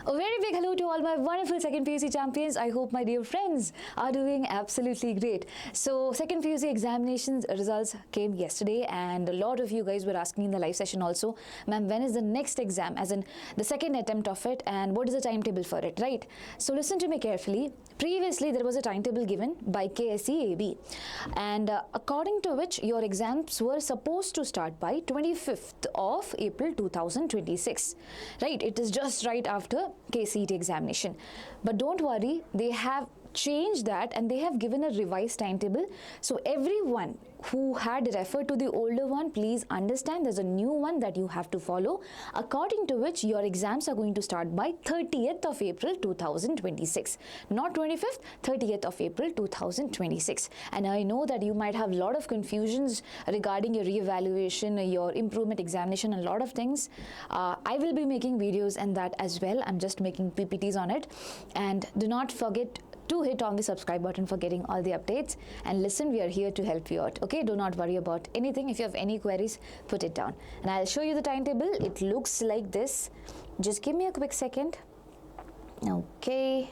A very big hello to all my wonderful second PUC champions. I hope my dear friends are doing absolutely great. So second PUC examinations results came yesterday and a lot of you guys were asking in the live session also, ma'am, when is the next exam, as in the second attempt of it, and what is the timetable for it, right? So listen to me carefully. Previously there was a timetable given by KCET and according to which your exams were supposed to start by 25th of April 2026, right? It is just right after KCET examination, but don't worry, they have changed that and they have given a revised timetable. So everyone who had referred to the older one, please understand there's a new one that you have to follow, according to which your exams are going to start by 30th of April 2026, not 25th, 30th of April 2026. And I know that you might have a lot of confusions regarding your re-evaluation, your improvement examination, a lot of things. I will be making videos and that as well. I'm just making PPTs on it, and do not forget to hit on the subscribe button for getting all the updates. And listen, we are here to help you out, okay? Do not worry about anything. If you have any queries, put it down and I'll show you the timetable. It looks like this. Just give me a quick second. Okay,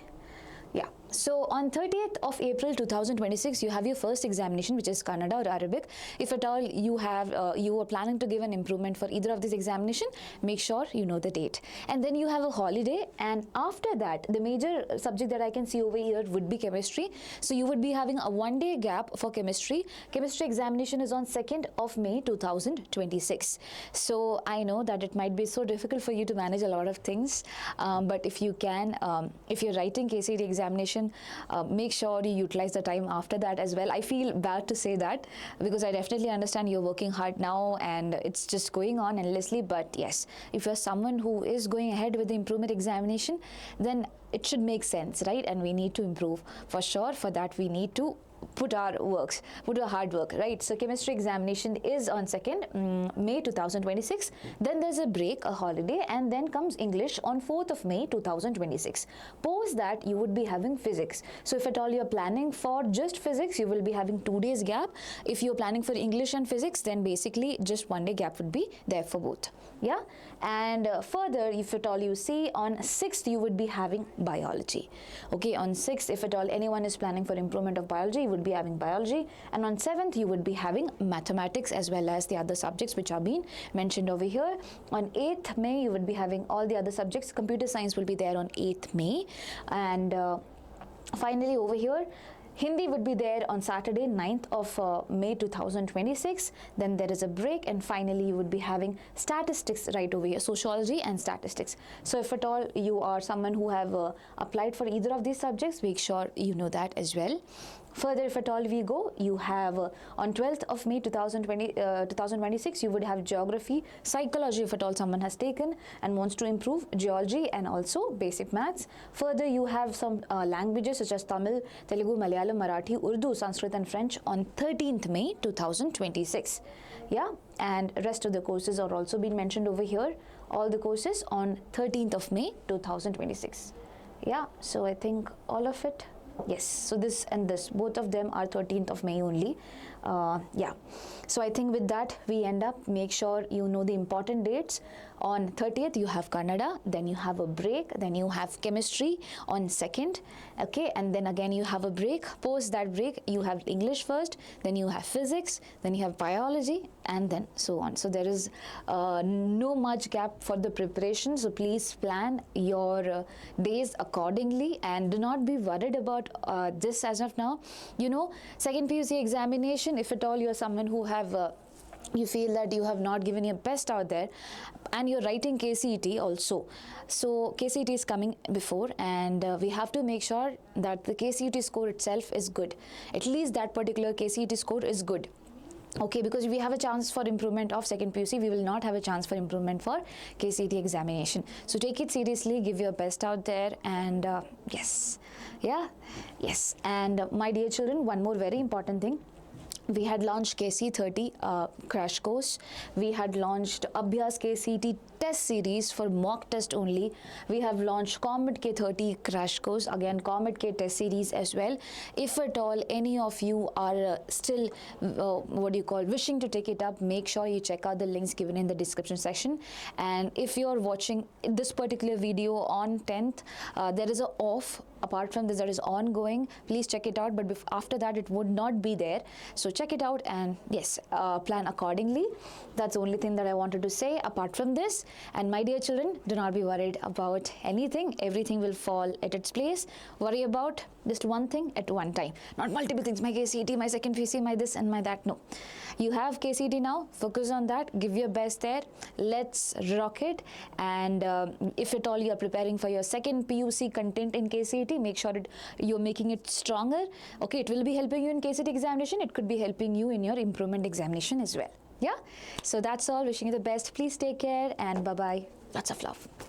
yeah. So on 30th of April 2026, you have your first examination, which is Kannada or Arabic. If at all you have you are planning to give an improvement for either of these examination, make sure you know the date. And then you have a holiday, and after that the major subject that I can see over here would be chemistry. So you would be having a one-day gap for chemistry. Chemistry examination is on 2nd of May 2026. So I know that it might be so difficult for you to manage a lot of things, but if you can, if you're writing KCET examination, make sure you utilize the time after that as well. I feel bad to say that because I definitely understand you're working hard now and it's just going on endlessly, but yes, if you're someone who is going ahead with the improvement examination, then it should make sense, right? And we need to improve for sure. For that we need to put our hard work, right? So chemistry examination is on 2nd May 2026. Then there's a break, a holiday, and then comes English on 4th of May 2026. Post that you would be having physics. So if at all you're planning for just physics, you will be having 2 days gap. If you're planning for English and physics, then basically just 1 day gap would be there for both. Yeah, and further, if at all you see, on 6th you would be having biology. Okay, on 6th, if at all anyone is planning for improvement of biology, you would be having biology, and on 7th you would be having mathematics as well as the other subjects which are being mentioned over here. On 8th May you would be having all the other subjects. Computer science will be there on 8th May, and finally over here Hindi would be there on Saturday, 9th of May 2026. Then there is a break, and finally you would be having statistics right over here, sociology and statistics. So if at all you are someone who have applied for either of these subjects, make sure you know that as well. Further, if at all we go, you have on 12th of May 2026, you would have geography, psychology if at all someone has taken and wants to improve, geology, and also basic maths. Further, you have some languages such as Tamil, Telugu, Malayalam, Marathi, Urdu, Sanskrit and French on 13th May 2026. Yeah, and rest of the courses are also being mentioned over here. All the courses on 13th of May 2026. Yeah, so I think all of it. Yes, so this and this, both of them are 13th of May only. Yeah, so I think with that we end up. Make sure you know the important dates. On 30th you have Kannada, then you have a break, then you have chemistry on 2nd, okay, and then again you have a break. Post that break you have English first, then you have physics, then you have biology, and then so on. So there is no much gap for the preparation, so please plan your days accordingly and do not be worried about this as of now. You know, second PUC examination, if at all you're someone who have you feel that you have not given your best out there and you're writing KCET also, so KCET is coming before, and we have to make sure that the KCET score itself is good. At least that particular KCET score is good. Okay, because we have a chance for improvement of second PUC, we will not have a chance for improvement for KCET examination. So take it seriously, give your best out there, and yes, yeah, yes. And my dear children, one more very important thing. We had launched KCT Crash Course. We had launched ABHYAS KCT test series for mock test only. We have launched COMEDK 30 Crash Course, again COMEDK test series as well. If at all any of you are still wishing to take it up, make sure you check out the links given in the description section. And if you're watching this particular video on 10th, there is a off. Apart from this, that is ongoing. Please check it out, but after that it would not be there. So check it out and yes, plan accordingly. That's the only thing that I wanted to say apart from this. And my dear children, do not be worried about anything. Everything will fall at its place. Worry about just one thing at one time, not multiple things. My KCET, my second PUC, my this and my that. No, you have KCET now. Focus on that. Give your best there. Let's rock it. And if at all you are preparing for your second PUC content in KCET, make sure that you're making it stronger. Okay, it will be helping you in KCT examination. It could be helping you in your improvement examination as well. Yeah, so that's all. Wishing you the best. Please take care and bye-bye. Lots of love.